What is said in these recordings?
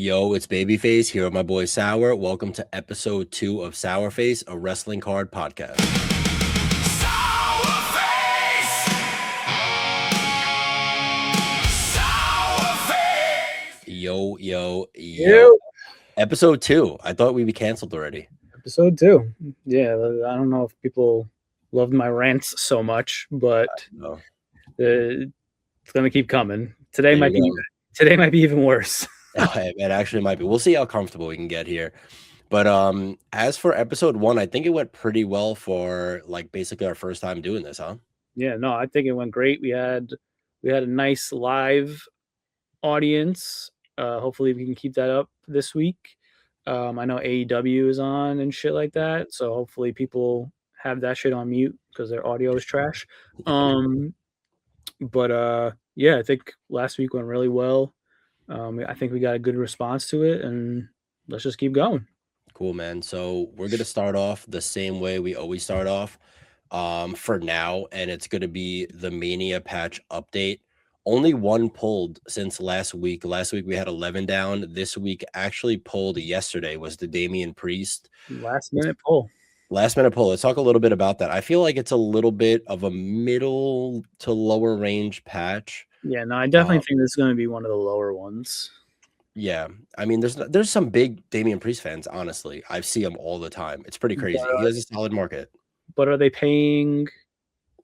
Yo, it's BabyFace here with my boy Sour. Welcome to episode 2 of Sour Face, a wrestling card podcast. Sour Face! Sour Face! Yo. Episode 2. I thought we'd be canceled already. Episode 2. Yeah, I don't know if people loved my rants so much, but it's gonna keep coming. Today might be even worse. It actually might be. We'll see how comfortable we can get here. But as for episode 1, I think it went pretty well for like basically our first time doing this, huh? Yeah, no, I think it went great. We had a nice live audience. Hopefully we can keep that up this week. I know AEW is on and shit like that, so hopefully people have that shit on mute because their audio is trash. But yeah, I think last week went really well. I think we got a good response to it, and let's just keep going. Cool, man. So we're gonna start off the same way we always start off for now, and it's gonna be the Mania patch update. Only one pulled since last week. Last week we had 11 down. This week actually pulled yesterday was the Damian Priest. Last minute pull. Let's talk a little bit about that. I feel like it's a little bit of a middle to lower range patch. Yeah, no, I definitely think this is going to be one of the lower ones. Yeah, I mean, there's some big Damian Priest fans. Honestly, I see them all the time. It's pretty crazy. He has a solid market. But are they paying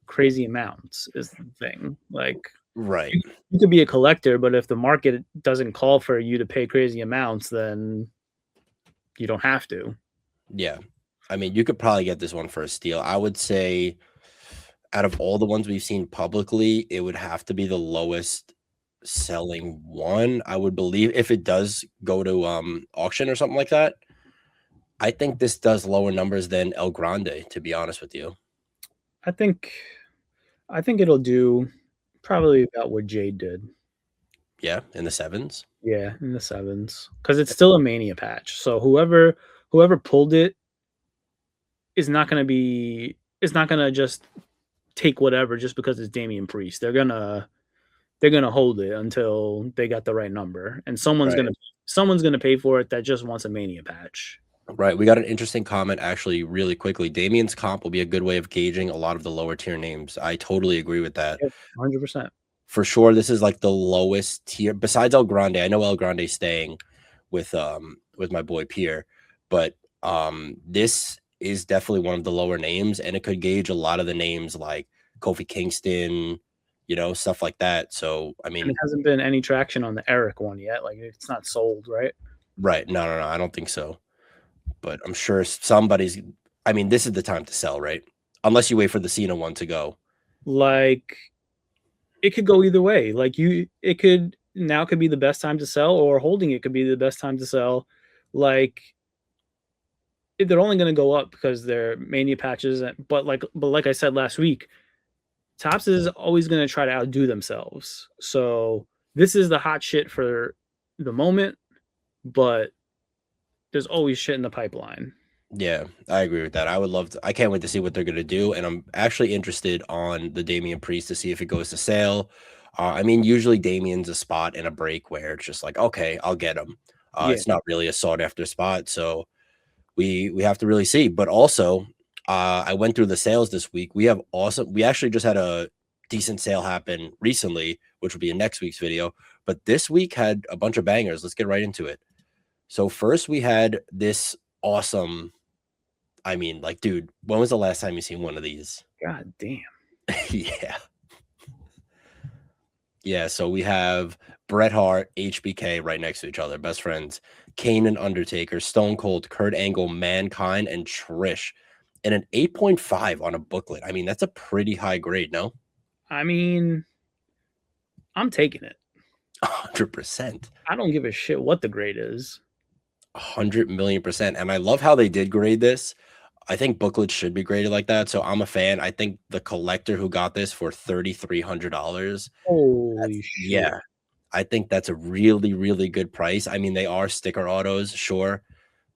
crazy amounts? Is the thing. Like, right? You could be a collector, but if the market doesn't call for you to pay crazy amounts, then you don't have to. Yeah, I mean, you could probably get this one for a steal. I would say, out of all the ones we've seen publicly, it would have to be the lowest selling one. I would believe if it does go to auction or something like that. I think this does lower numbers than El Grande, to be honest with you. I think it'll do probably about what Jade did. Yeah, in the 7s. Yeah, in the 7s, because it's still a Mania patch. So whoever pulled it is not going to just take whatever just because it's Damian Priest. They're gonna hold it until they got the right number, and someone's gonna pay for it that just wants a Mania patch. Right. We got an interesting comment actually really quickly. Damian's comp will be a good way of gauging a lot of the lower tier names. I totally agree with that. 100%. For sure, this is like the lowest tier besides El Grande. I know El Grande's staying with my boy Pierre, but this is definitely one of the lower names, and it could gauge a lot of the names like Kofi Kingston, stuff like that. So, I mean, and it hasn't been any traction on the Eric one yet. Like, it's not sold, right? Right. No, I don't think so. But I'm sure somebody's. I mean, this is the time to sell, right? Unless you wait for the Cena one to go. Like, it could go either way. Like, it could be the best time to sell, or holding it could be the best time to sell. Like, they're only going to go up because they're Mania patches. But like I said last week, Topps is always going to try to outdo themselves. So this is the hot shit for the moment, but there's always shit in the pipeline. Yeah, I agree with that. I can't wait to see what they're going to do. And I'm actually interested on the Damian Priest to see if it goes to sale. I mean, usually Damian's a spot in a break where it's just like, okay, I'll get him. It's not really a sought after spot. So we have to really see. But also, I went through the sales this week. We actually just had a decent sale happen recently, which will be in next week's video. But this week had a bunch of bangers. Let's get right into it. So first we had this awesome, I mean, like, dude, when was the last time you seen one of these? God damn. Yeah. Yeah, so we have Bret Hart, HBK right next to each other, best friends. Kane and Undertaker, Stone Cold, Kurt Angle, Mankind, and Trish. And an 8.5 on a booklet. I mean, that's a pretty high grade, no? I mean, I'm taking it. 100%. I don't give a shit what the grade is. 100,000,000%. And I love how they did grade this. I think booklets should be graded like that. So I'm a fan. I think the collector who got this for $3,300. Holy shit. Yeah. I think that's a really, really good price. I mean, they are sticker autos, sure.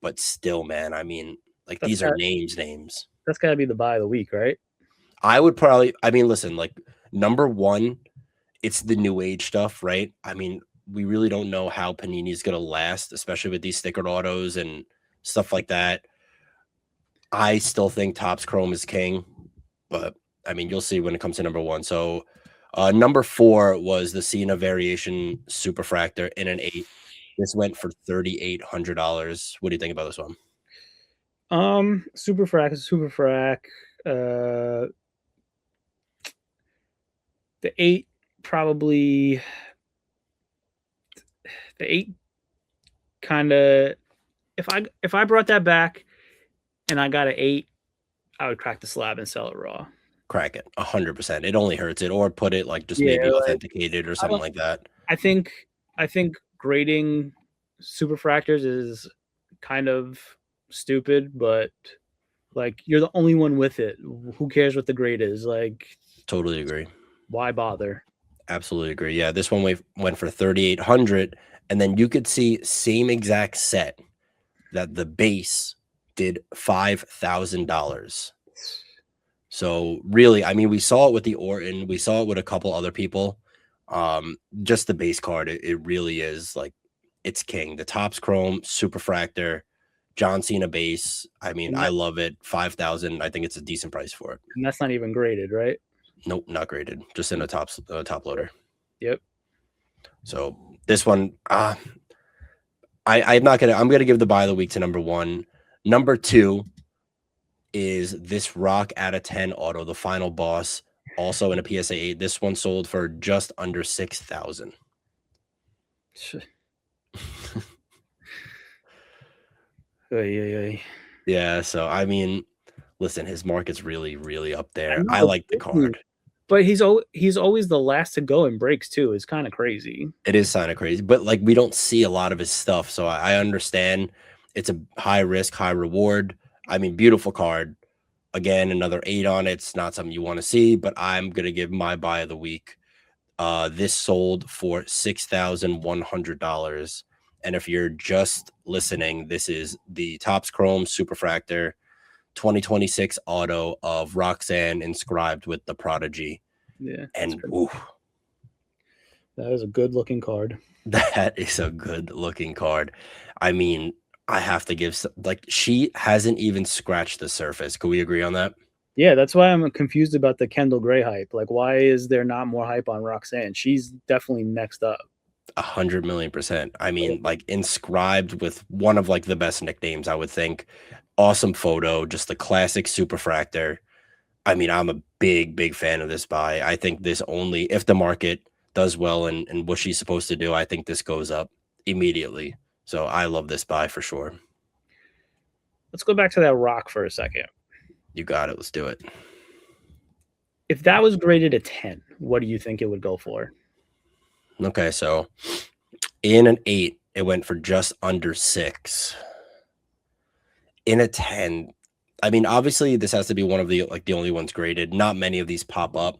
But still, man, I mean, like, these are names. That's got to be the buy of the week, right? I would probably, listen, like, number one, it's the new age stuff, right? I mean, we really don't know how Panini's going to last, especially with these stickered autos and stuff like that. I still think Topps Chrome is king, but I mean, you'll see when it comes to number one. So, number 4 was the Cena Variation Superfractor in an 8. This went for $3,800. What do you think about this one? Super frac. The 8 probably. The 8 kind of. If I brought that back, and I got an 8, I would crack the slab and sell it raw. Crack it 100%. It only hurts it, or put it like just maybe authenticated or something like that. I think grading superfractors is kind of stupid, but like you're the only one with it. Who cares what the grade is? Like, totally agree. Why bother? Absolutely agree. Yeah, this one went for 3,800, and then you could see same exact set that the base did $5,000. So really, I mean, we saw it with the Orton, we saw it with a couple other people. Just the base card, it really is like it's king. The Topps Chrome Superfractor, John Cena base. I mean, I love it. 5,000. I think it's a decent price for it. And that's not even graded, right? Nope, not graded. Just in a top loader. Yep. So this one, I'm gonna give the buy of the week to number 1. Number 2 is this Rock out of 10 auto, the final boss, also in a PSA 8. This one sold for just under 6,000. Yeah, so I mean, listen, his market's really, really up there. I like the card. But he's always the last to go in breaks too. It's kind of crazy. It is kind of crazy, but like we don't see a lot of his stuff, so I understand it's a high risk, high reward. I mean, beautiful card. Again, another 8 on it. It's not something you want to see, but I'm gonna give my buy of the week. This sold for $6,100, and if you're just listening, this is the Topps Chrome Superfractor 2026 auto of Roxanne inscribed with the Prodigy. Yeah, and that is a good looking card. That is a good looking card. I mean, I have to give like she hasn't even scratched the surface. Could we agree on that? Yeah, that's why I'm confused about the Kendall Gray hype. Like, why is there not more hype on Roxanne? She's definitely next up. 100,000,000%. I mean, like inscribed with one of like the best nicknames, I would think. Awesome photo, just a classic Superfractor. I mean, I'm a big fan of this buy. I think this only if the market does well and what she's supposed to do, I think this goes up immediately. So I love this buy for sure. Let's go back to that Rock for a second. You got it. Let's do it. If that was graded a 10, what do you think it would go for? Okay, so in an 8, it went for just under 6. In a 10, I mean, obviously this has to be one of the like the only ones graded. Not many of these pop up.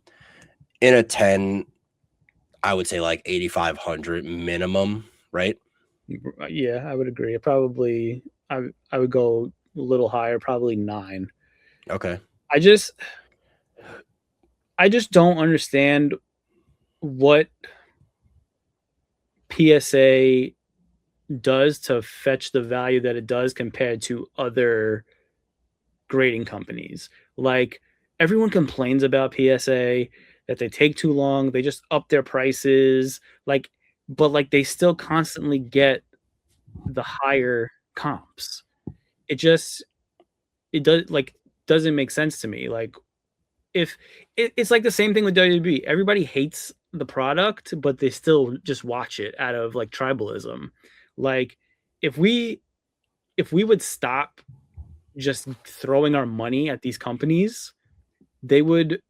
In a 10, I would say like 8,500 minimum, right? Yeah, I would agree. Probably I would go a little higher, probably 9. Okay. I just don't understand what PSA does to fetch the value that it does compared to other grading companies. Like everyone complains about PSA that they take too long, they just up their prices, like but like they still constantly get the higher comps. It doesn't make sense to me. Like if it's like the same thing with WWE. Everybody hates the product, but they still just watch it out of like tribalism. Like if we would stop just throwing our money at these companies, they would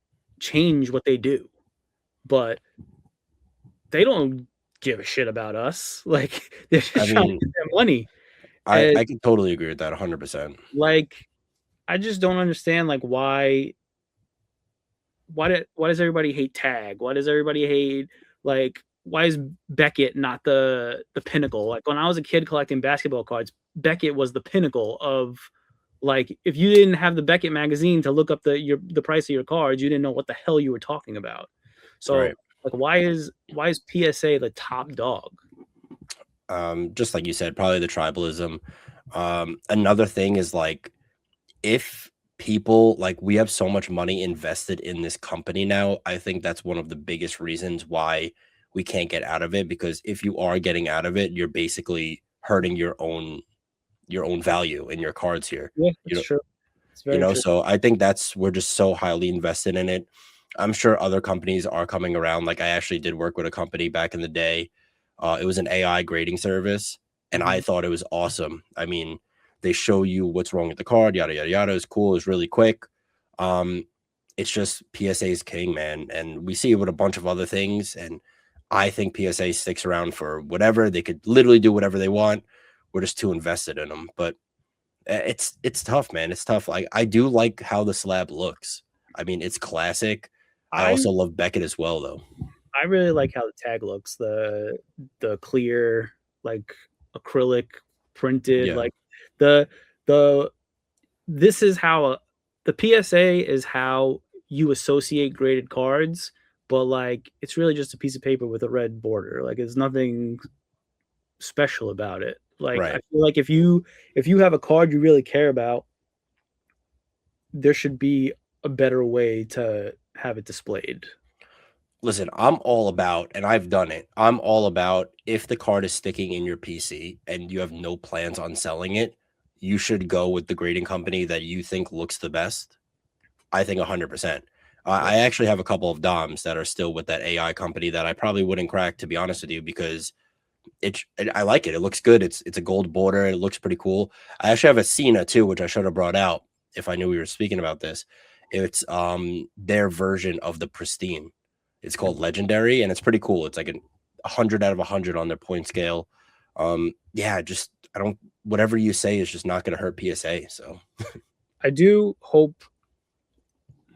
change what they do. But they don't give a shit about us. Like they're just trying to get their money. I can totally agree with that 100%. Like I just don't understand like why does everybody hate Tag? Why does everybody hate like why is Beckett not the pinnacle? Like when I was a kid collecting basketball cards, Beckett was the pinnacle of like if you didn't have the Beckett magazine to look up the price of your cards, you didn't know what the hell you were talking about. So like why is PSA the top dog? Just like you said, probably the tribalism. Another thing is like if people like we have so much money invested in this company now, I think that's one of the biggest reasons why we can't get out of it. Because if you are getting out of it, you're basically hurting your own value in your cards here. Yeah, You it's know, true. It's very true. so I think that's we're just so highly invested in it. I'm sure other companies are coming around. Like I actually did work with a company back in the day. It was an AI grading service, and I Mhm. thought it was awesome. I mean, they show you what's wrong with the card, yada yada yada. It's cool. It's really quick. Um, it's just PSA is king, man, and we see it with a bunch of other things. And I think PSA sticks around for whatever. They could literally do whatever they want. We're just too invested in them, but it's tough, man. It's tough. Like I do like how the slab looks. I mean, it's classic. I I also love Beckett as well, though. I really like how the tag looks. The clear, like acrylic printed, Yeah, like the the this is how the PSA is how you associate graded cards, but like it's really just a piece of paper with a red border. Like there's nothing special about it. Like I right. feel like if you have a card you really care about, there should be a better way to have it displayed. Listen, I'm all about, and I've done it. I'm all about if the card is sticking in your PC and you have no plans on selling it, you should go with the grading company that you think looks the best. I think 100%. Yeah. I actually have a couple of DOMs that are still with that AI company that I probably wouldn't crack, to be honest with you, because I like it. It looks good. It's a gold border. It looks pretty cool. I actually have a Cena too, which I should have brought out if I knew we were speaking about this. It's their version of the pristine. It's called Legendary, and it's pretty cool. It's like a 100 out of 100 on their point scale. Yeah, just I don't whatever you say is just not going to hurt PSA. So I do hope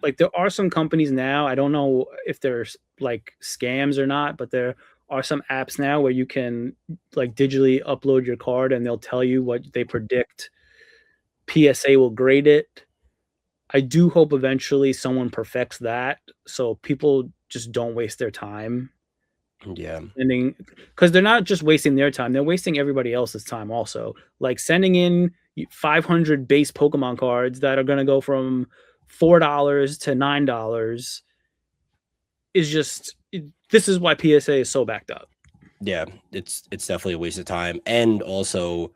like there are some companies now, I don't know if there's like scams or not, but there are some apps now where you can like digitally upload your card and they'll tell you what they predict PSA will grade it. I do hope eventually someone perfects that so people just don't waste their time yeah, sending, because they're not just wasting their time, they're wasting everybody else's time also. Like sending in 500 base Pokemon cards that are going to go from $4 to $9 is just this is why PSA is so backed up. yeah, it's definitely a waste of time, and also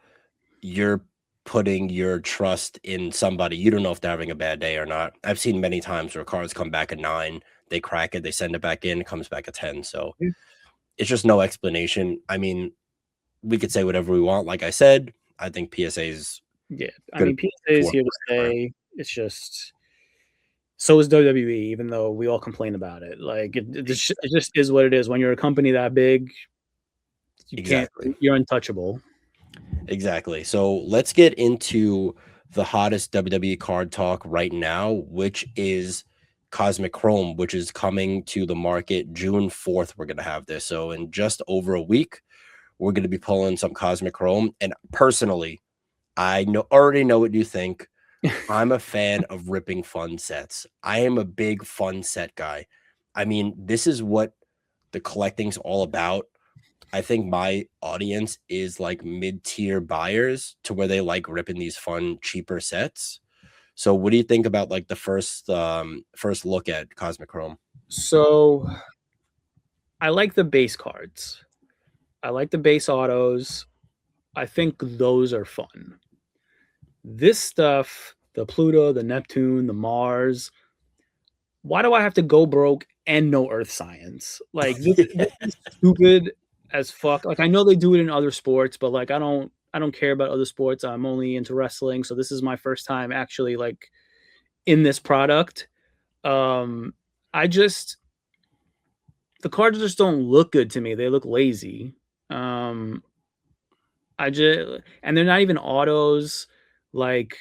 you're putting your trust in somebody. You don't know if they're having a bad day or not. I've seen many times where cards come back at 9, they crack it, they send it back in, it comes back at 10. So it's just no explanation. I mean, we could say whatever we want. Like I said, I think PSA is Yeah, I good mean PSA is for here to whatever. stay. It's just so is WWE, even though we all complain about it. Like it just is what it is. When you're a company that big, you can't. Exactly. You're untouchable. Exactly. So let's get into the hottest WWE card talk right now, which is Cosmic Chrome, which is coming to the market June 4th. We're going to have this. So in just over a week, we're going to be pulling some Cosmic Chrome. And personally, I already know what you think. I'm a fan of ripping fun sets. I am a big fun set guy. I mean, this is what the collecting's all about. I think my audience is like mid-tier buyers to where they like ripping these fun, cheaper sets. So what do you think about like the first look at Cosmic Chrome? So I like the base cards. I like the base autos. I think those are fun. This stuff, the Pluto, the Neptune, the Mars, why do I have to go broke and know earth science? Like this is stupid as fuck. Like I know they do it in other sports, but like I don't care about other sports. I'm only into wrestling, so this is my first time actually like in this product. Um I just the cards just don't look good to me. They look lazy. Um I just and they're not even autos. Like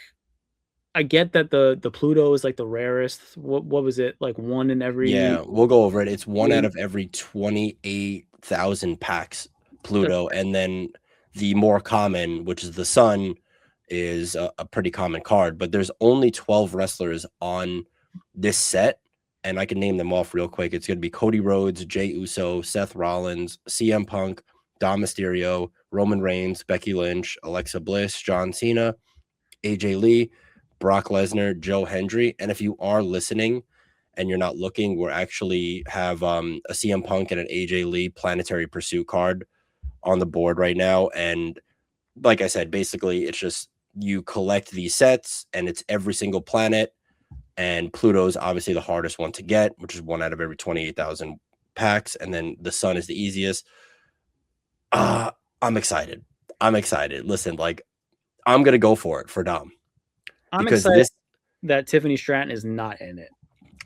I get that the Pluto is like the rarest. What was it? Like one in every Yeah, we'll go over it. It's one out eight. of every 28,000 packs, That's Pluto, and then the more common, which is the Sun, is a pretty common card. But there's only 12 wrestlers on this set, and I can name them off real quick. It's going to be Cody Rhodes, Jey Uso, Seth Rollins, CM Punk, Dom Mysterio, Roman Reigns, Becky Lynch, Alexa Bliss, John Cena, AJ Lee, Brock Lesnar, Joe Hendry. And if you are listening and you're not looking, we're actually have a CM Punk and an AJ Lee Planetary Pursuit card on the board right now. And like I said, basically it's just you collect these sets and it's every single planet. And Pluto's obviously the hardest one to get, which is 1 out of every 28,000 packs. And then the sun is the easiest. I'm excited. I'm excited. Listen, like I'm going to go for it for Dom. I'm excited that Tiffany Stratton is not in it.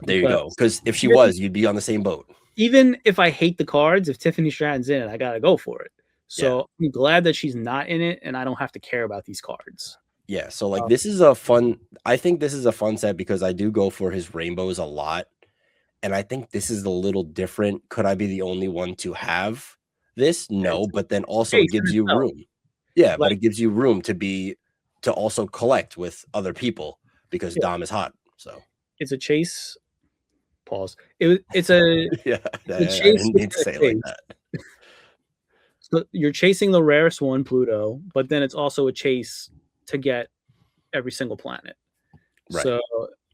There you go. Because if she was, you'd be on the same boat. Even if I hate the cards, if Tiffany Stratton's in it, I got to go for it. So yeah. I'm glad that she's not in it and I don't have to care about these cards. Yeah. So like this is a fun, I think this is a fun set because I do go for his rainbows a lot. And I think this is a little different. Could I be the only one to have this? No, but then also it gives you room. Yeah, but it gives you room to also collect with other people because Dom is hot. So it's a chase. Pause. It's a yeah. I didn't need to say it like that. So you're chasing the rarest one, Pluto, but then it's also a chase to get every single planet. Right. So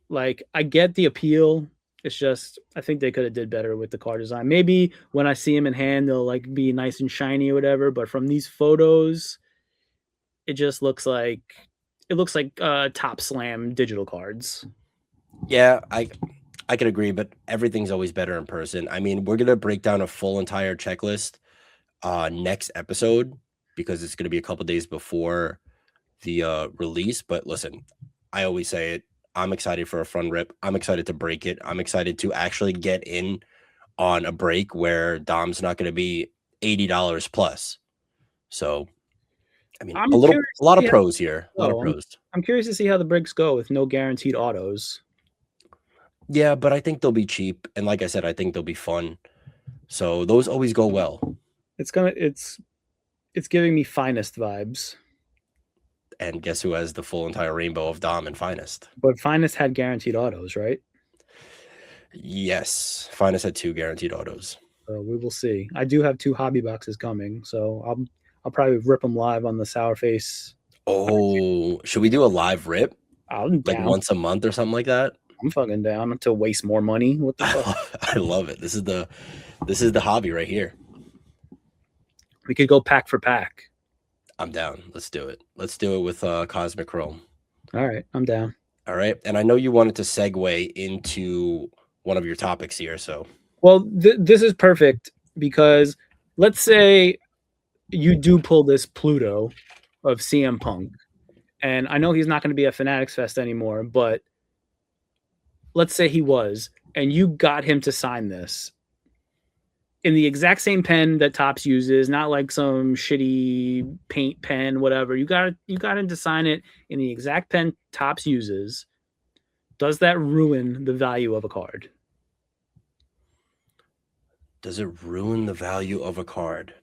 like I get the appeal. It's just I think they could have did better with the card design. Maybe when I see them in hand, they'll like be nice and shiny or whatever. But from these photos, it just looks like Top Slam digital cards. Yeah, I could agree, but everything's always better in person. I mean, we're gonna break down a full entire checklist next episode because it's gonna be a couple days before the release. But listen, I always say it. I'm excited for a front rip. I'm excited to break it. I'm excited to actually get in on a break where Dom's not going to be $80 plus. So, I mean, a lot of pros here. A lot of pros. I'm curious to see how the breaks go with no guaranteed autos. Yeah, but I think they'll be cheap, and like I said, I think they'll be fun. So those always go well. It's giving me Finest vibes. And guess who has the full entire rainbow of Dom and Finest? But Finest had guaranteed autos, right? Yes. Finest had 2 guaranteed autos. We will see. I do have 2 hobby boxes coming, so I'll probably rip them live on the Sour Face. Oh, should we do a live rip? I'm down. Like once a month or something like that? I'm fucking down to waste more money. What the fuck? I love it. This is the hobby right here. We could go pack for pack. I'm down. Let's do it. Let's do it with Cosmic Chrome. All right. I'm down. All right. And I know you wanted to segue into one of your topics here. So, well, this is perfect because let's say you do pull this Pluto of CM Punk. And I know he's not going to be at Fanatics Fest anymore, but let's say he was, and you got him to sign this in the exact same pen that Topps uses, not like some shitty paint pen, whatever. You got him to sign it in the exact pen Topps uses. Does that ruin the value of a card? Does it ruin the value of a card?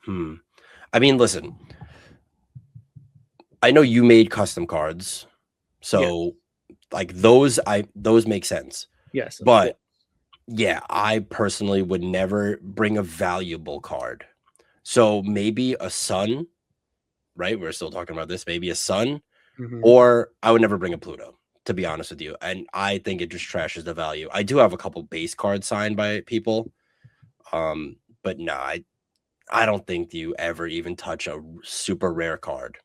I mean, listen, I know you made custom cards, so like those make sense. Yes, but yeah, I personally would never bring a valuable card. So maybe a sun, right? We're still talking about this. Maybe a sun, or I would never bring a Pluto, to be honest with you. And I think it just trashes the value. I do have a couple base cards signed by people, but no, I don't think you ever even touch a super rare card.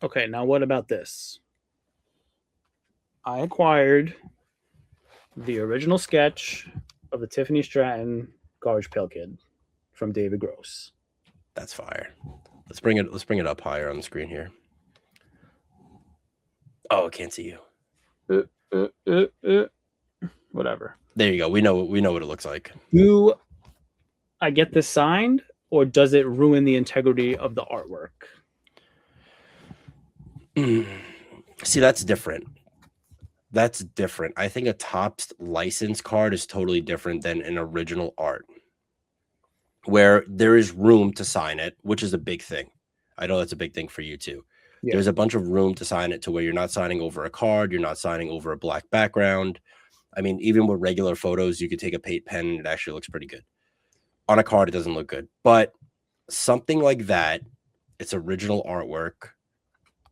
Okay, now what about this? I acquired the original sketch of the Tiffany Stratton Garbage Pail Kid from David Gross. That's fire. Let's bring it up higher on the screen here. Oh, I can't see you. Whatever. There you go. We know what it looks like. Do I get this signed, or does it ruin the integrity of the artwork? See, that's different. That's different. I think a Topps license card is totally different than an original art, where there is room to sign it, which is a big thing. I know that's a big thing for you too. Yeah. There's a bunch of room to sign it to where you're not signing over a card, you're not signing over a black background. I mean, even with regular photos, you could take a paint pen and it actually looks pretty good. On a card, it doesn't look good. But something like that, it's original artwork.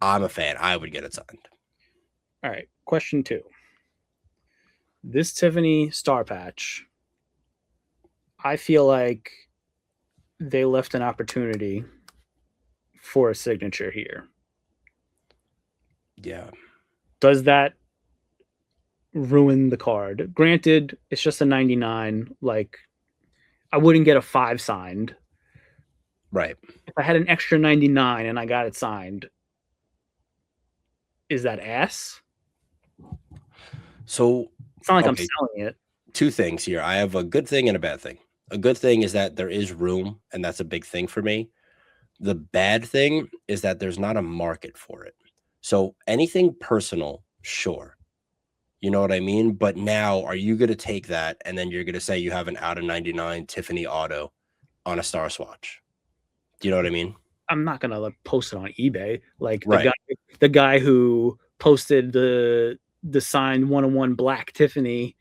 I'm a fan. I would get it signed. All right. Question 2. This Tiffany star patch, I feel like they left an opportunity for a signature here. Yeah. Does that ruin the card? Granted, it's just a 99. Like, I wouldn't get a 5 signed. Right. If I had an extra 99 and I got it signed, is that ass? So It's not like okay, I'm selling it. 2 things here. I have a good thing and a bad thing. A good thing is that there is room, and that's a big thing for me. The bad thing is that there's not a market for it. So anything personal, sure. You know what I mean? But now, are you going to take that and then you're going to say you have an out of 99 Tiffany auto on a Star Swatch? Do you know what I mean? I'm not gonna like post it on eBay. Like Right. the guy who posted the signed 101 black Tiffany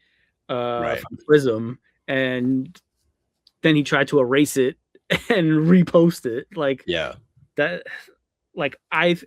Right. from Prism, and then he tried to erase it and repost it. Like Yeah. that. Like if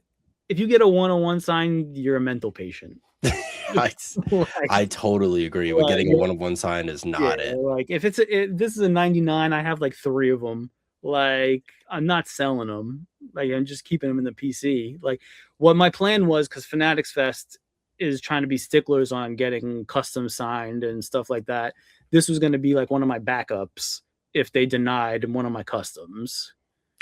you get a 101 sign, you're a mental patient. I, Like, I totally agree with getting a one of one sign is yeah, not it. like if this is a 99, I have like 3 of them. Like I'm not selling them. Like I'm just keeping them in the PC. Like what my plan was, because Fanatics Fest is trying to be sticklers on getting custom signed and stuff like that. This was going to be like one of my backups if they denied one of my customs.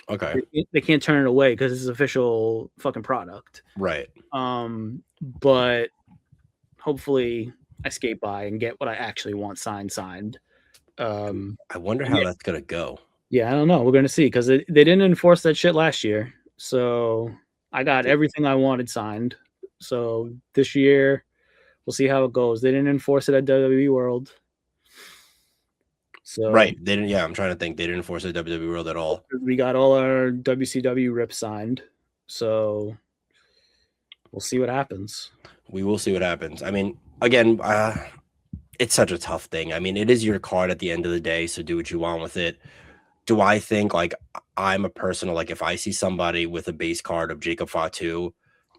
Okay. They can't turn it away because it's official fucking product. Right. But hopefully I skate by and get what I actually want signed. I wonder how that's going to go. Yeah, I don't know. We're going to see because they didn't enforce that shit last year. So I got everything I wanted signed. So this year, we'll see how it goes. They didn't enforce it at WWE World. So Right. They didn't. Yeah, I'm trying to think. They didn't enforce the WWE World at all. we got all our WCW rips signed. So we'll see what happens. We will see what happens. I mean, again, it's such a tough thing. I mean, it is your card at the end of the day, so do what you want with it. Do I think like I'm a personal like if I see somebody with a base card of Jacob Fatu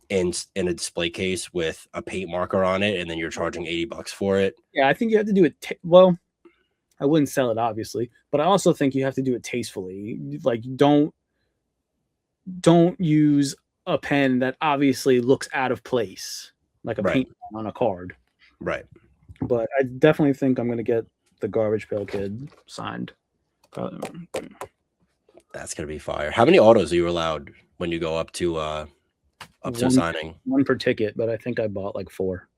in a display case with a paint marker on it, and then you're charging $80 for it? Yeah, I think you have to do it. Well, I wouldn't sell it obviously, but I also think you have to do it tastefully. Like don't use a pen that obviously looks out of place, like a paint on a card. Right. But I definitely think I'm gonna get the Garbage Pail Kid signed. That's gonna be fire. How many autos are you allowed when you go up to signing? 1 per ticket, but I think I bought like 4.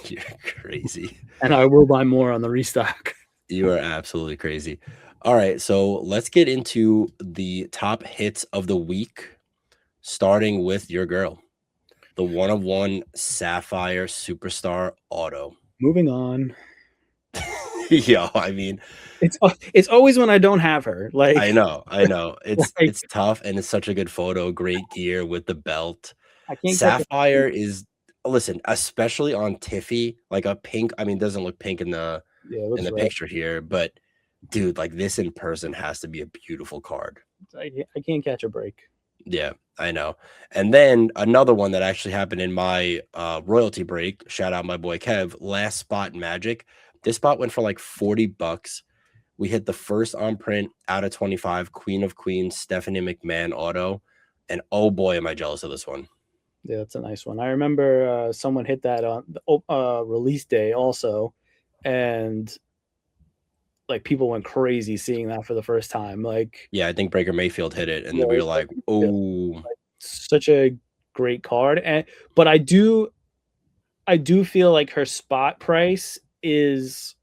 You're crazy. And I will buy more on the restock. You are absolutely crazy. All right, so let's get into the top hits of the week, starting with your girl, the 1 of 1 Sapphire Superstar Auto. Moving on. Yo, I mean, it's always when I don't have her. Like I know. It's like, it's tough, and it's such a good photo. Great gear with the belt. I can't Sapphire is listen, especially on Tiffy, like a pink. I mean, it doesn't look pink in the picture here, but dude, like this in person has to be a beautiful card. I can't catch a break. Yeah, I know. And then another one that actually happened in my royalty break. Shout out my boy Kev. Last Spot Magic. This spot went for like $40. We hit the first on print out of 25 Queen of Queens Stephanie McMahon auto, and oh boy, am I jealous of this one. Yeah, that's a nice one. I remember someone hit that on the release day also, and like people went crazy seeing that for the first time. Like, yeah, I think Breaker Mayfield hit it, and we were like, oh, like, such a great card. But I do feel like her spot price is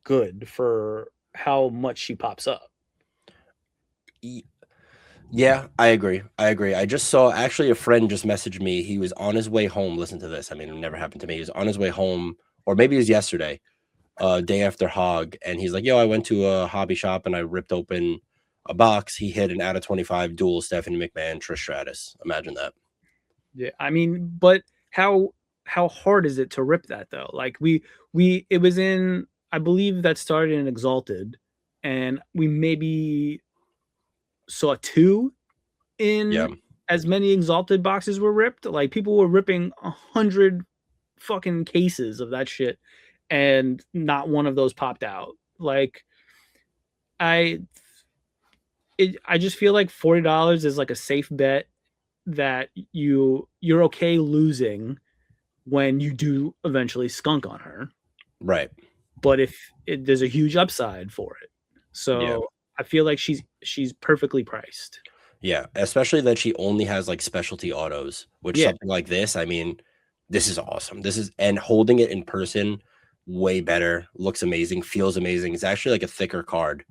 good for how much she pops up. Yeah, I agree. I just saw actually a friend just messaged me. He was on his way home. Listen to this. I mean, it never happened to me. He was on his way home, or maybe it was yesterday, day after Hog, and he's like, "Yo, I went to a hobby shop and I ripped open a box. He hit an out of 25 dual Stephanie McMahon Trish Stratus. Imagine that." Yeah, I mean, but how hard is it to rip that though? Like it was in, I believe that started in Exalted, and we maybe saw 2 Yeah. in as many exalted boxes were ripped. Like people were ripping 100 fucking cases of that shit, and not one of those popped out. Like I I just feel like $40 is like a safe bet that you're okay losing when you do eventually skunk on her. Right. But there's a huge upside for it, Yeah. so I feel like she's perfectly priced. Yeah. Especially that she only has like specialty autos, which Yeah, something like this, I mean, this is awesome. This is, and holding it in person, way better, looks amazing, feels amazing. It's actually like a thicker card.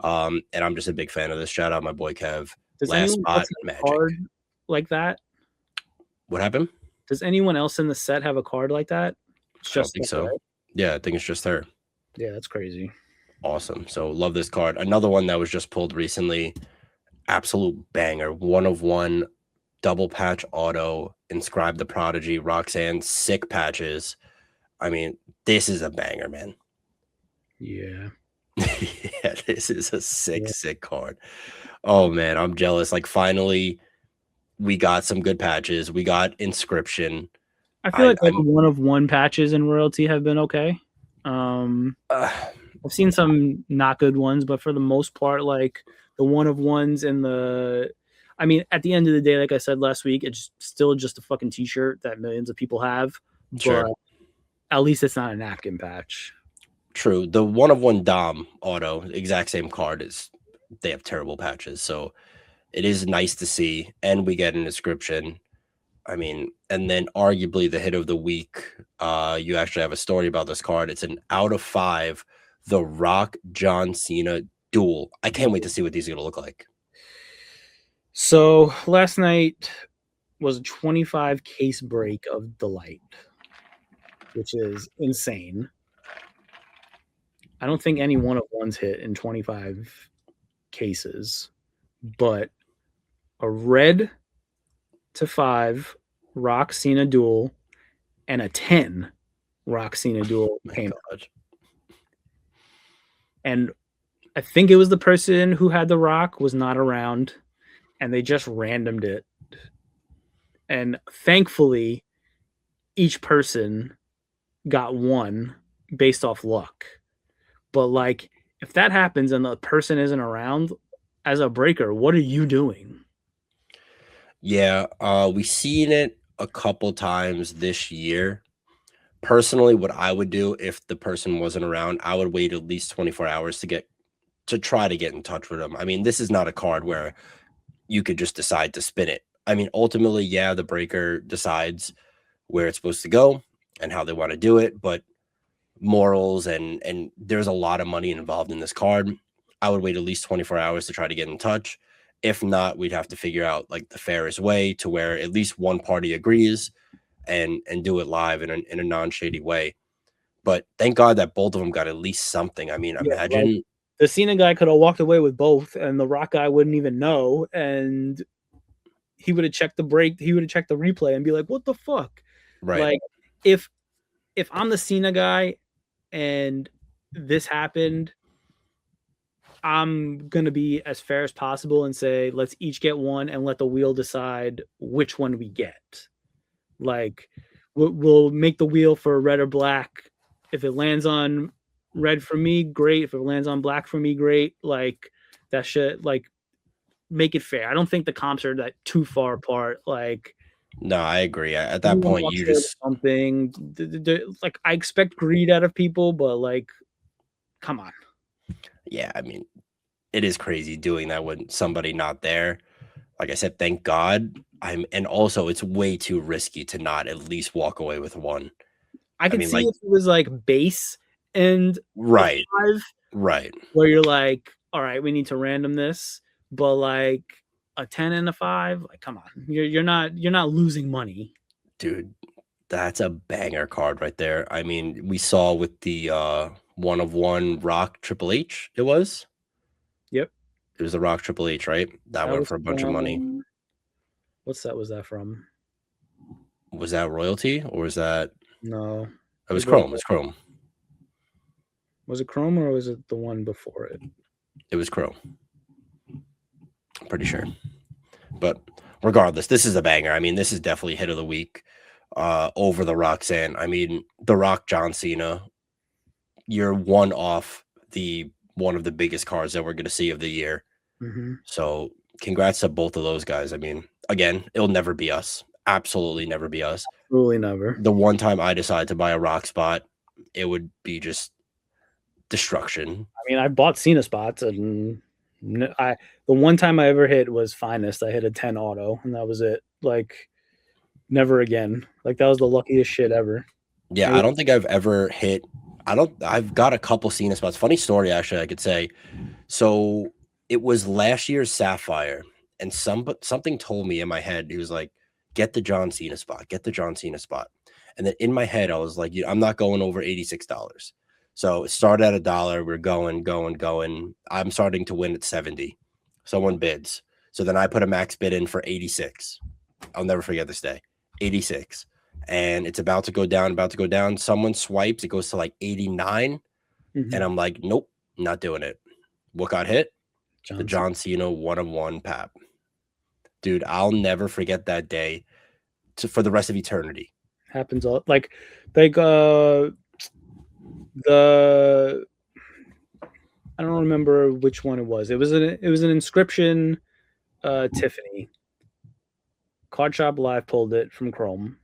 And I'm just a big fan of this. Shout out my boy Kev. does Last anyone else spot, have a magic. card like that? What happened? Does anyone else in the set have a card like that? It's I don't just think her, so. right? Yeah, I think it's just her. Yeah, that's crazy. Awesome. So love this card. Another one that was just pulled recently. Absolute banger. 1 of 1 double patch auto. Inscribe the Prodigy. Roxanne. Sick patches. I mean, this is a banger, man. Yeah. Yeah, this is a sick card. Oh man, I'm jealous. Like finally, we got some good patches. We got Inscription. I feel like all I'm the 1 of 1 patches in royalty have been okay. I've seen some not good ones, but for the most part, like the 1 of 1s and I mean, at the end of the day, like I said last week, it's still just a fucking t-shirt that millions of people have, sure. but at least it's not a napkin patch. True. The 1 of 1 Dom auto, exact same card, is they have terrible patches. So it is nice to see. And we get an inscription. I mean, and then arguably the hit of the week. You actually have a story about this card. It's an out of 5, The Rock John Cena duel. I can't wait to see what these are gonna look like. So last night was a 25 case break of Delight, which is insane. I don't think any 1 of 1s hit in 25 cases, but a red to 5 Rock Cena duel and a 10 Rock Cena duel came out. And I think it was the person who had the Rock was not around, and they just randomed it. And thankfully, each person got 1 based off luck. But like, if that happens and the person isn't around as a breaker, what are you doing? Yeah, we've seen it a couple times this year. Personally, what I would do if the person wasn't around, I would wait at least 24 hours to try to get in touch with them. I mean, this is not a card where you could just decide to spin it. I mean, ultimately, yeah, the breaker decides where it's supposed to go and how they want to do it, but morals and there's a lot of money involved in this card. I would wait at least 24 hours to try to get in touch. If not, we'd have to figure out like the fairest way to where at least one party agrees and do it live in a non-shady way. But thank God that both of them got at least something. I mean, Yeah, like imagine. the Cena guy could have walked away with both, and the Rock guy wouldn't even know, and he would have checked the break, he would have checked the replay and be like, "What the fuck?" Right. Like, if I'm the Cena guy and this happened, I'm gonna be as fair as possible and say, let's each get 1 and let the wheel decide which one we get. Like, we'll make the wheel for red or black. If it lands on red for me, great. If it lands on black for me, great. Like, that shit, like, make it fair. I don't think the comps are that too far apart. Like, No, I agree. At that point, you just something like, I expect greed out of people, but like, come on. yeah, I mean, it is crazy doing that when somebody not there. Like I said, thank God. And also it's way too risky to not at least walk away with 1. I could mean, see like, if it was like base and right, 5, right. where you're like, all right, we need to random this, but like a 10 and a 5, like, come on, you're not losing money, Dude, that's a banger card right there. I mean, we saw with the 1 of 1 Rock Triple H, it was. Yep, It was the Rock Triple H, right? That went was for a bunch of money. what set was that from? Was that royalty or was that? No, It was Chrome. It's Chrome. Was it Chrome or was it the one before it? It was Chrome. I'm pretty sure. But regardless, this is a banger. I mean, this is definitely hit of the week over the Roxanne. I mean, The Rock, John Cena, you're one off one of the biggest cards that we're going to see of the year. Mm-hmm. So congrats to both of those guys. I mean, again, it'll never be us. Absolutely never be us. Absolutely never. The one time I decide to buy a rock spot, it would be just destruction. I mean, I bought Cena spots, and the one time I ever hit was Finest. I hit a 10 auto, and that was it. Like, never again. Like, that was the luckiest shit ever. Yeah, I don't think I've ever hit. I've got a couple Cena spots. Funny story, actually, I could say. So it was last year's Sapphire, and something told me in my head, he was like, get the John Cena spot, get the John Cena spot. And then in my head, I was like, I'm not going over $86. So it started at $1. We're going. I'm starting to win at 70. Someone bids. So then I put a max bid in for 86. I'll never forget this day. 86. And it's about to go down. Someone swipes, it goes to like 89. Mm-hmm. And I'm like, nope, not doing it. What got hit? The John Cena 1-of-1 Pap. Dude, I'll never forget that day for the rest of eternity. Happens all like the I don't remember which one it was. It was an inscription Tiffany. Card Shop Live pulled it from Chrome.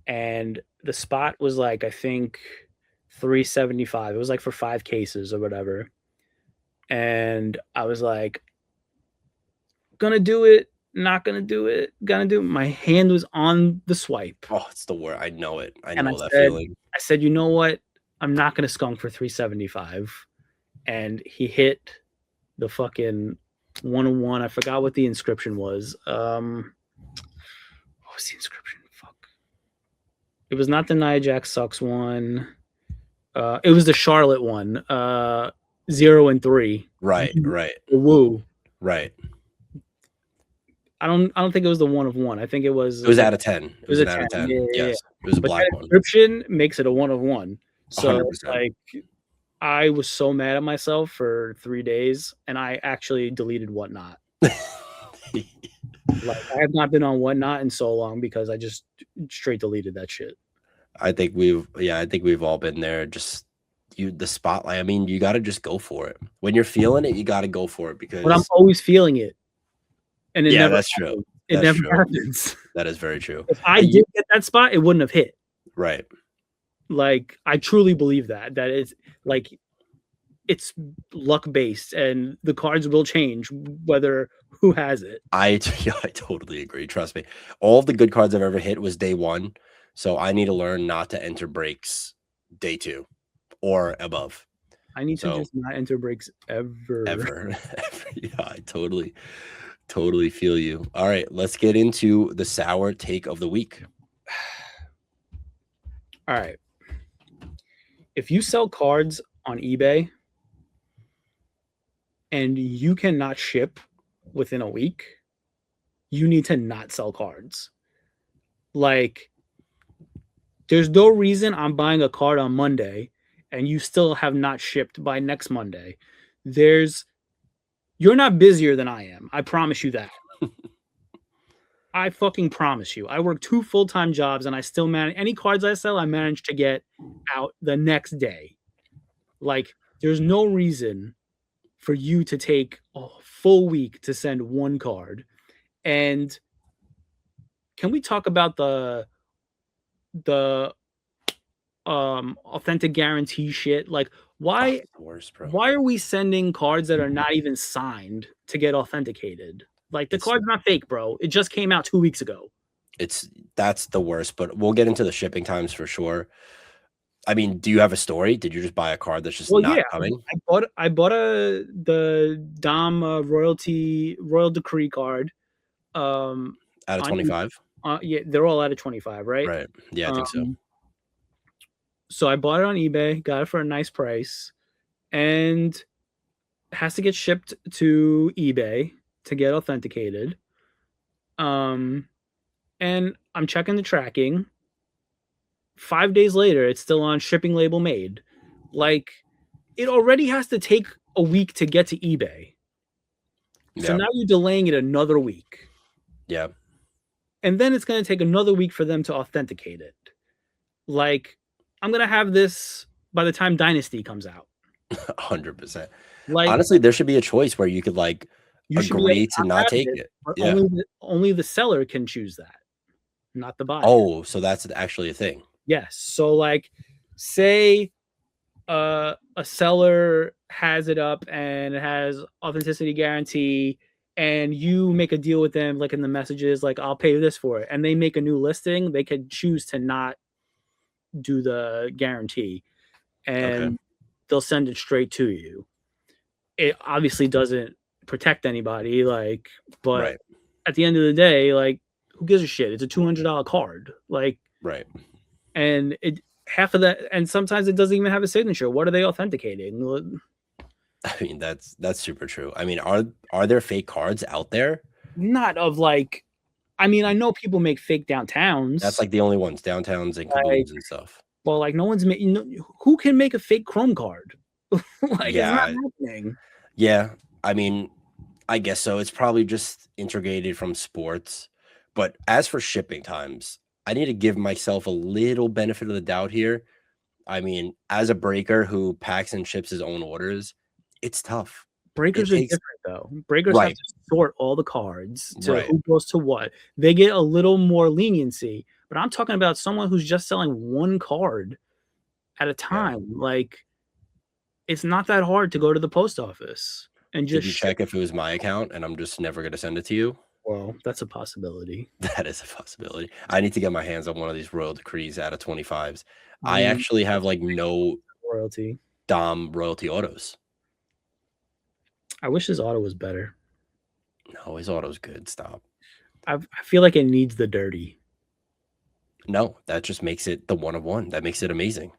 And the spot was like, I think $375. It was like for 5 cases or whatever. And I was like, gonna do it, not gonna do it, gonna do it. My hand was on the swipe. Oh, it's the word. I know it. I And know that feeling. I said, you know what? I'm not gonna skunk for 375. And he hit the fucking 1-of-1. I forgot what the inscription was. What was the inscription? Fuck. It was not the Nia Jax sucks one. It was the Charlotte one. 0 and 3. Right. Woo. Right. I don't think it was the 1-of-1. I think it was. It was out of 10. It was out of 10. Yeah, yes. It was a but black that one. Inscription makes it a 1-of-1. So 100%. like, I was so mad at myself for 3 days, and I actually deleted Whatnot. Like, I have not been on Whatnot in so long because I just straight deleted that shit. I think we've all been there. Just the spotlight. I mean, you got to just go for it. When you're feeling it, you got to go for it because. But I'm always feeling it, and it never that's happens. true. It never happens. That is very true. If I did get that spot, it wouldn't have hit. Right. Like, I truly believe that is like, it's luck based, and the cards will change whether who has it. I totally agree. Trust me. All of the good cards I've ever hit was day 1. So I need to learn not to enter breaks day 2 or above. I need to just not enter breaks ever. Yeah, I totally feel you. All right, let's get into the sour take of the week. All right. If you sell cards on eBay and you cannot ship within a week, you need to not sell cards. Like, there's no reason I'm buying a card on Monday and you still have not shipped by next Monday. You're not busier than I am. I promise you that. I fucking promise you. I work 2 full-time jobs and I still manage any cards I sell. I manage to get out the next day. Like, there's no reason for you to take a full week to send one card. And can we talk about the authentic guarantee shit? Like, why are we sending cards that are not even signed to get authenticated? Like, the card's not fake, bro. It just came out 2 weeks ago. That's the worst, but we'll get into the shipping times for sure. I mean, do you have a story? Did you just buy a card that's just not coming? I bought the Dom Royal Decree card. Out of 25? Yeah, they're all out of 25, right? Right. Yeah, I think so. So I bought it on eBay, got it for a nice price, and it has to get shipped to eBay to get authenticated. And I'm checking the tracking. 5 days later, it's still on shipping label made. Like, it already has to take a week to get to eBay. So Yeah. now you're delaying it another week. Yeah. And then it's going to take another week for them to authenticate it. Like, I'm going to have this by the time Dynasty comes out. 100%. Like, Honestly, there should be a choice where you could like you should be able agree to to not have take it, it. but Yeah. only the seller can choose that, not the buyer. Oh, so that's actually a thing. Yes. So like, say a seller has it up and it has authenticity guarantee, and you make a deal with them, like in the messages, like I'll pay this for it, and they make a new listing, they could choose to not do the guarantee, and Okay. they'll send it straight to you. It obviously doesn't protect anybody, like, but Right. at the end of the day, like, who gives a shit? It's a $200 card, like, Right. and it half of that, and sometimes it doesn't even have a signature. What are they authenticating? I mean, that's super true. I mean, are there fake cards out there? Not of like, I mean, I know people make fake downtowns. That's like the only ones, downtowns and kabooms and stuff. Well, like no one's making. Who can make a fake Chrome card? Like, it's not Yeah. happening. Yeah. I mean, I guess so. It's probably just integrated from sports. But as for shipping times, I need to give myself a little benefit of the doubt here. I mean, as a breaker who packs and ships his own orders, it's tough. Breakers It are takes different though. Breakers have right, to sort all the cards to right. who goes to what. They get a little more leniency, but I'm talking about someone who's just selling one card at a Yeah. time. Like, it's not that hard to go to the post office and Did just you check if it was my account and I'm just never going to send it to you? Well, that's a possibility. That is a possibility. I need to get my hands on one of these Royal Decrees out of 25s. I Mm, actually have like no royalty. Dom royalty autos. I wish his auto was better. No, his auto's good. Stop. I feel like it needs the dirty. No, that just makes it the one of one. That makes it amazing.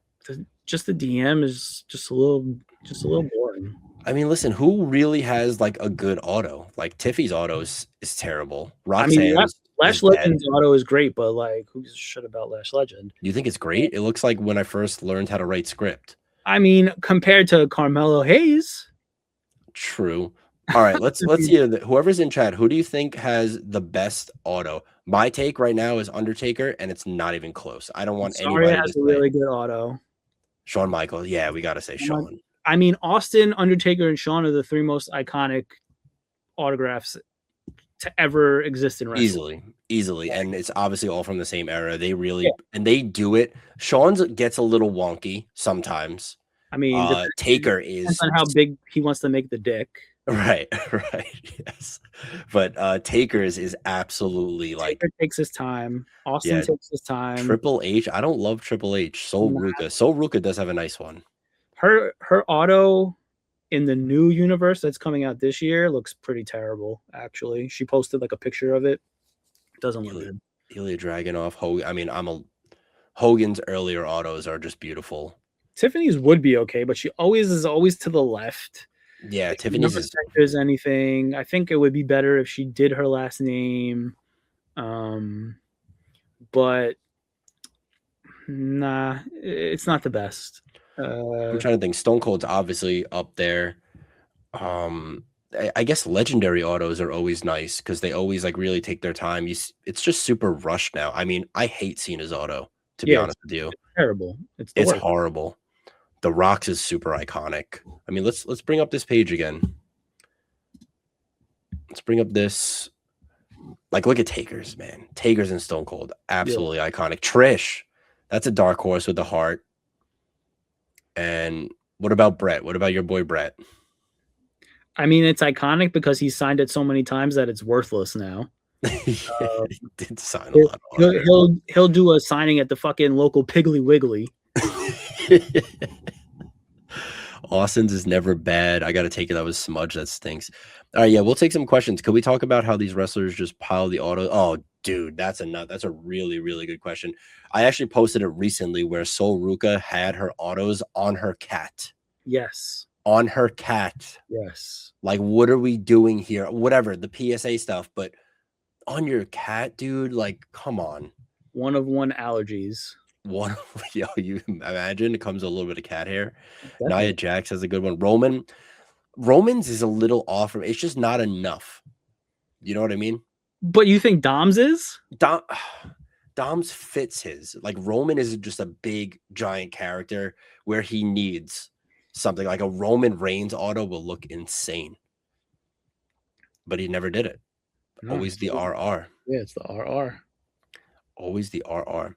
Just the DM is just a little boring. I mean, listen, who really has like a good auto? Like Tiffy's auto is terrible. I mean, Roxanne's Lash is dead. Legend's auto is great, but like, who gives a shit about Lash Legend? You think it's great? It looks like when I first learned how to write script. I mean, compared to Carmelo Hayes. True. All right, let's see whoever's in chat. Who do you think has the best auto? My take right now is Undertaker, and it's not even close. I don't want anybody has to a say really good auto. Shawn Michaels. Yeah, we got to say Shawn. I mean, Austin, Undertaker, and Shawn are the three most iconic autographs to ever exist in wrestling. Easily, and it's obviously all from the same era. They really and they do it. Shawn's gets a little wonky sometimes. I mean, Taker is on how big he wants to make the dick. Right, yes. But Taker's is absolutely like Taker takes his time. Austin takes his time. Triple H. I don't love Triple H. Sol Ruka. Sol Ruka does have a nice one. Her auto in the new universe that's coming out this year looks pretty terrible, actually. She posted like a picture of it. Doesn't look good. Ilya Dragunov, Hogan. I mean, Hogan's earlier autos are just beautiful. Tiffany's would be okay, but she is always to the left. Yeah, Tiffany's is. If there's anything, I think it would be better if she did her last name. But nah, it's not the best. I'm trying to think. Stone Cold's obviously up there. I guess legendary autos are always nice because they always like really take their time. It's just super rushed now. I mean, I hate Cena's auto, to be honest with you. It's terrible. It's horrible. The Rocks is super iconic. I mean, let's bring up this page again. Let's bring up this. Like, look at Taker's, man. Taker's and Stone Cold, absolutely iconic. Trish, that's a dark horse with the heart. And what about Brett? What about your boy Brett? I mean, it's iconic because he signed it so many times that it's worthless now. He did sign a lot. He'll do a signing at the fucking local Piggly Wiggly. Austin's is never bad. I got to take it. That was smudge. That stinks. All right, yeah, we'll take some questions. Could we talk about how these wrestlers just pile the auto? Oh, dude, that's a really, really good question. I actually posted it recently where Sol Ruka had her autos on her cat. Yes. On her cat. Yes. Like, what are we doing here? Whatever, the PSA stuff, but on your cat, dude, like, come on. One of one allergies. You imagine it comes a little bit of cat hair. Definitely. Nia Jax has a good one. Roman Roman's is a little off from it's just not enough. You know what I mean? But you think Dom's is? Dom's fits his. Like Roman is just a big giant character where he needs something like a Roman Reigns auto will look insane. But he never did it. No, Always the RR. Yeah, it's the RR. Always the RR.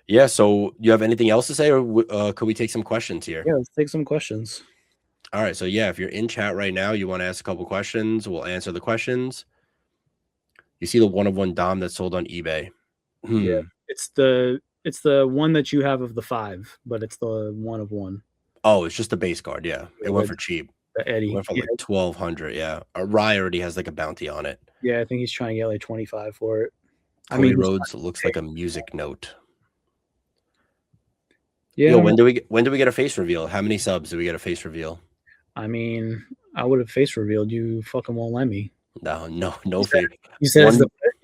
Yeah, so you have anything else to say, or could we take some questions here? Yeah, let's take some questions. All right, so yeah, if you're in chat right now, you want to ask a couple questions, we'll answer the questions. You see the 1-of-1 Dom that's sold on eBay. Yeah, it's the one that you have of the 5, but it's the 1-of-1. Oh, it's just the base card. Yeah, it went for cheap. The Eddie. It went for like 1,200. Yeah, Rye already has like a bounty on it. Yeah, I think he's trying to get like 25 for it. Cody Rhodes looks like a music note. Yeah. Yo, when do we get a face reveal? How many subs do we get a face reveal? I mean, I would have face revealed. You fucking won't let me. No face. You said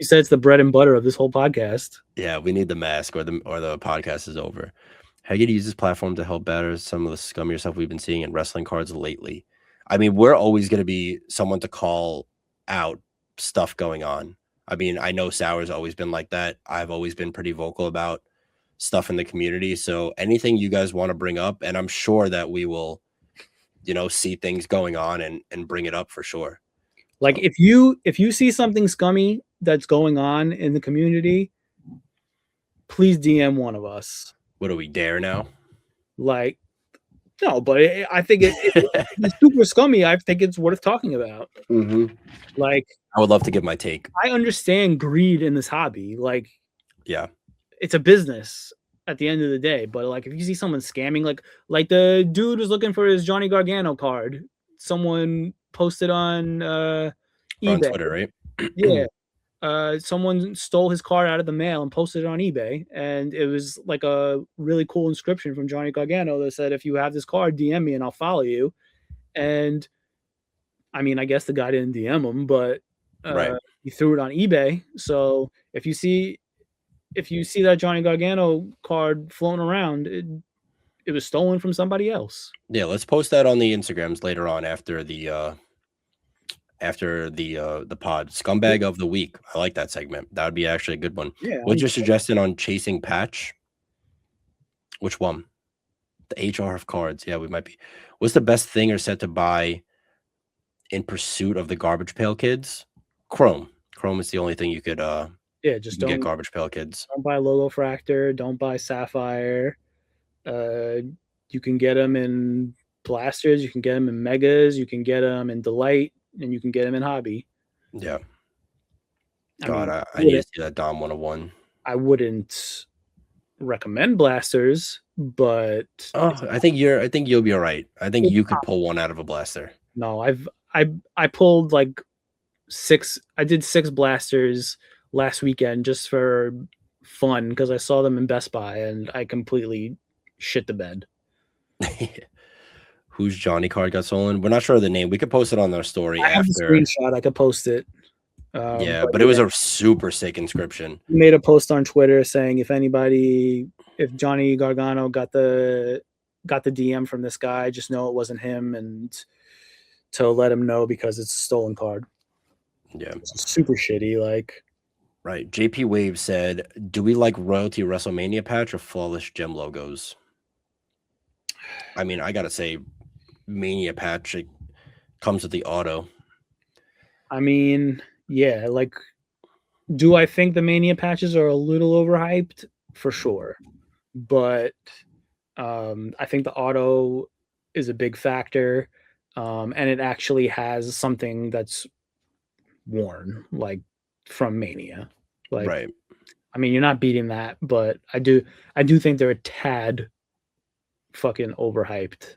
it's the bread and butter of this whole podcast. Yeah, we need the mask or the podcast is over. How you to use this platform to help better some of the scummier stuff we've been seeing in wrestling cards lately? I mean, we're always going to be someone to call out stuff going on. I mean, I know Sour's always been like that. I've always been pretty vocal about stuff in the community. So anything you guys want to bring up, and I'm sure that we will, see things going on and bring it up for sure. Like if you see something scummy that's going on in the community, please DM one of us. What do we dare now? Like, no, but I think it's super scummy. I think it's worth talking about. Mm-hmm. Like, I would love to give my take. I understand greed in this hobby. Like, yeah, it's a business at the end of the day. But like, if you see someone scamming, like the dude was looking for his Johnny Gargano card, someone posted on eBay. On Twitter, right? Yeah. Someone stole his card out of the mail and posted it on eBay, and it was like a really cool inscription from Johnny Gargano that said, "If you have this card, DM me and I'll follow you." And I mean, I guess the guy didn't DM him, but he threw it on eBay. So if you see that Johnny Gargano card floating around, it was stolen from somebody else. Yeah, let's post that on the Instagrams later on after the pod. Scumbag of the week. I like that segment. That would be actually a good one. Yeah. What's your suggestion on chasing patch? Which one? The HR of cards. Yeah, we might be. What's the best thing or set to buy in pursuit of the garbage pail kids? Chrome. Chrome is the only thing you could just don't get garbage pail kids. Don't buy Logo Fractor, don't buy Sapphire. You can get them in blasters, you can get them in megas, you can get them in Delight, and you can get them in Hobby. Yeah. I need to see that Dom 101. I wouldn't recommend blasters, but I think you'll be all right. I think you could pull one out of a blaster. No, I pulled like 6. I did 6 blasters last weekend just for fun because I saw them in Best Buy and I completely shit the bed. Whose Johnny card got stolen? We're not sure of the name. We could post it on our story. I have the screenshot. I could post it. But it was a super sick inscription. He made a post on Twitter saying if Johnny Gargano got the DM from this guy, just know it wasn't him and to let him know because it's a stolen card. Yeah. It's super shitty. Like, right. JP Wave said, do we like royalty WrestleMania patch or flawless gem logos? I mean, I gotta say, Mania patch, it comes with the auto. I mean, yeah, like, do I think the Mania patches are a little overhyped? For sure. But I think the auto is a big factor. And it actually has something that's worn, like, from Mania. Like, right. I mean, you're not beating that, but I do think they're a tad fucking overhyped.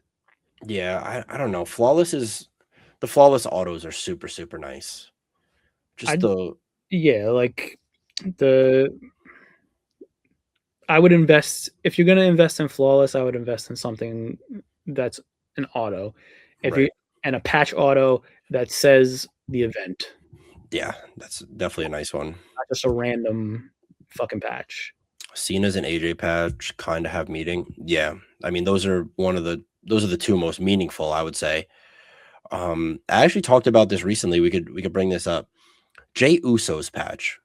Yeah, I don't know. The flawless autos are super, super nice. I would invest, if you're gonna invest in flawless, I would invest in something that's an auto. And a patch auto that says the event. Yeah, that's definitely a nice one. Not just a random fucking patch. Cena's and AJ patch kind of have meeting. Yeah. I mean, those are the 2 most meaningful, I would say. I actually talked about this recently. We could bring this up. Jey Uso's patch.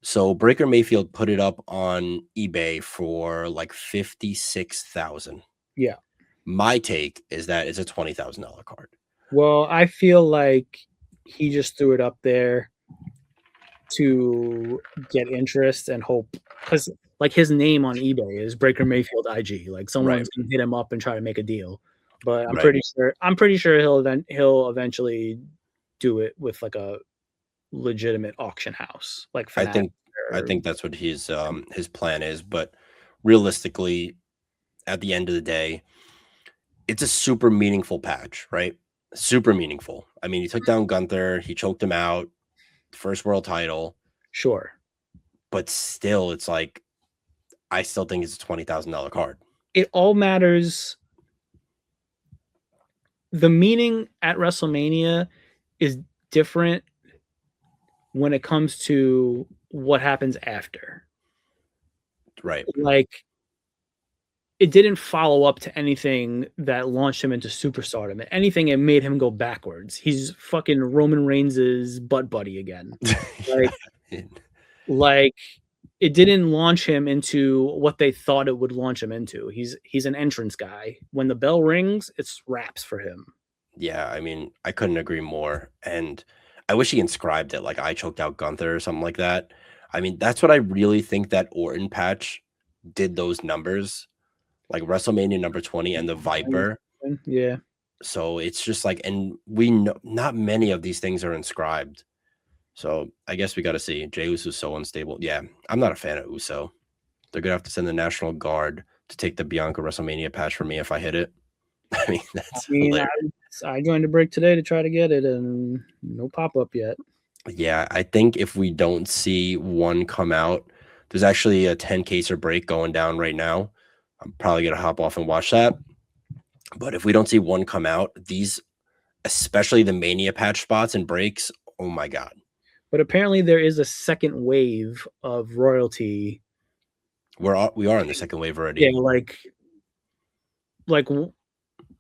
So Breaker Mayfield put it up on eBay for like 56,000. Yeah. My take is that it's a $20,000 card. Well, I feel like he just threw it up there to get interest and hope, because like his name on eBay is Breaker Mayfield IG. Like someone's gonna hit him up and try to make a deal. But I'm Right. pretty sure he'll eventually do it with like a legitimate auction house, like I Fnatic. think that's what his plan is, but realistically, at the end of the day, it's a super meaningful patch, right? Super meaningful. I mean, he took down Gunther, he choked him out, first world title, Sure. but still, it's like I still think it's a $20,000 card. It all matters. The meaning at WrestleMania is different when it comes to what happens after. Right. Like, it didn't follow up to anything that launched him into superstardom. If anything, it made him go backwards. He's fucking Roman Reigns' butt buddy again. Like, like it didn't launch him into what they thought it would launch him into. He's an entrance guy. When the bell rings, it's raps for him. Yeah, I mean, I couldn't agree more. And I wish he inscribed it like I choked out Gunther or something like that. I mean, that's what I really think that Orton patch did those numbers, like WrestleMania number 20 and the Viper. Yeah. So it's just like, and we know not many of these things are inscribed. So I guess we got to see. Jey Uso's so unstable. Yeah, I'm not a fan of Uso. They're gonna have to send the National Guard to take the Bianca WrestleMania patch for me if I hit it. I mean, that's hilarious. I joined a break today to try to get it, and no pop up yet. Yeah, I think if we don't see one come out, there's actually a 10 caser break going down right now. I'm probably gonna hop off and watch that. But if we don't see one come out, these, especially the Mania patch spots and breaks, oh my god. But apparently there is a second wave of royalty. We are in the second wave already. Yeah,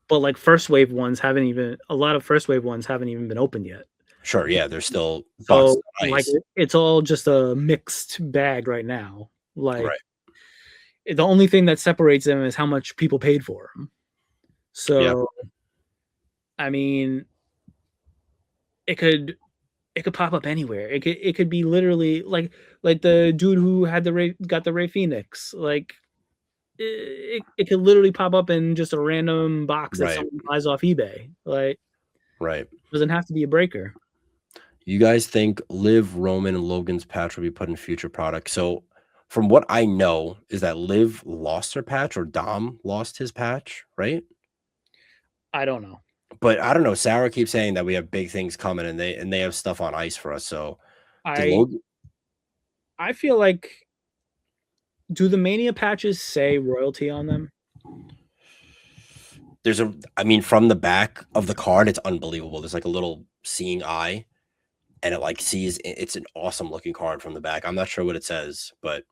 but like first wave ones haven't even, a lot of first wave ones haven't even been opened yet. Sure, yeah, there's still so like it's all just a mixed bag right now. Like the only thing that separates them is how much people paid for them. So I mean, it could pop up anywhere. It could be literally like the dude who had got the Ray Phoenix. Like it could literally pop up in just a random box that someone buys off eBay. Like doesn't have to be a breaker. You guys think Liv, Roman, and Logan's patch will be put in future products? So from what I know is that Liv lost her patch or Dom lost his patch, right? I don't know. But I don't know. Sour keeps saying that we have big things coming and they have stuff on ice for us. So I feel like, do the Mania patches say royalty on them? I mean, from the back of the card, it's unbelievable. There's like a little seeing eye and it like sees, it's an awesome looking card from the back. I'm not sure what it says, but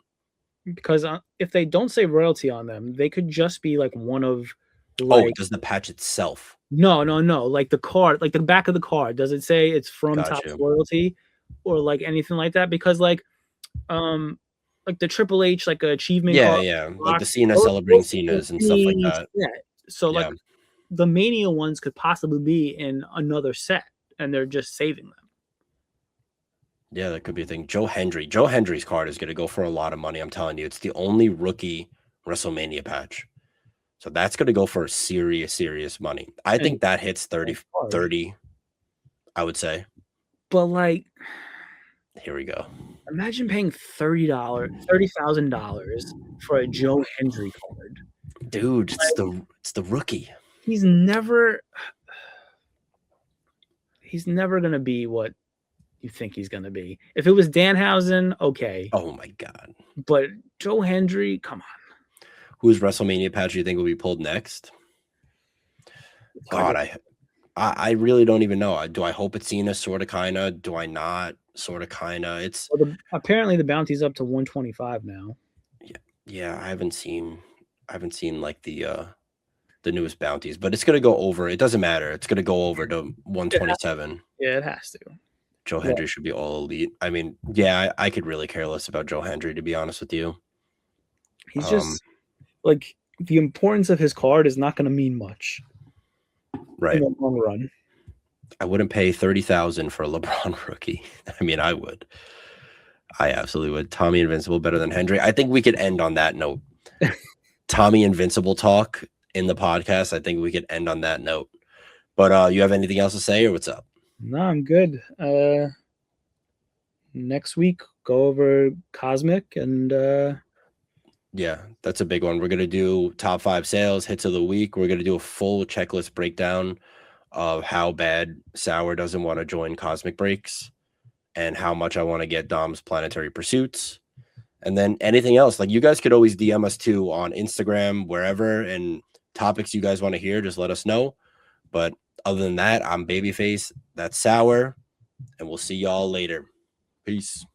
because if they don't say royalty on them, they could just be like one of does the patch itself? No. Like the card, like the back of the card, does it say it's from Topps Royalty or like anything like that? Because like the Triple H like achievement card, like the Cena celebrating Cenas and stuff like that. Yeah. So like the Mania ones could possibly be in another set and they're just saving them. Yeah, that could be a thing. Joe Hendry's card is going to go for a lot of money. I'm telling you, it's the only rookie WrestleMania patch. So that's going to go for serious money. I think that hits 30, I would say. But like, here we go. Imagine paying $30,000 for a Joe Hendry card. Dude, it's the rookie. He's never going to be what you think he's going to be. If it was Danhausen, okay. Oh my god. But Joe Hendry, come on. Whose WrestleMania patch do you think will be pulled next? God, I really don't even know. Do I hope it's Cena, sort of, kind of? Do I not? Sort of, kind of. It's apparently the bounty's up to 125 now. Yeah. I haven't seen like the the newest bounties, but it's gonna go over. It doesn't matter. It's gonna go over to 127. Yeah, it has to. Joe Yeah. Hendry should be all elite. I mean, yeah, I could really care less about Joe Hendry, to be honest with you. He's just like, the importance of his card is not going to mean much right in the long run. I wouldn't pay 30,000 for a LeBron rookie. I mean, I would. I absolutely would. Tommy Invincible better than Hendry. I think we could end on that note. Tommy Invincible talk in the podcast. I think we could end on that note. But you have anything else to say, or what's up? No, I'm good. Next week, go over Cosmic, and yeah, that's a big one. We're gonna do top 5 sales, hits of the week. We're gonna do a full checklist breakdown of how bad Sour doesn't want to join Cosmic Breaks and how much I want to get Dom's Planetary Pursuits. And then anything else, like, you guys could always DM us too on Instagram, wherever, and topics you guys want to hear, just let us know. But other than that, I'm Babyface, that's Sour, and we'll see y'all later. Peace.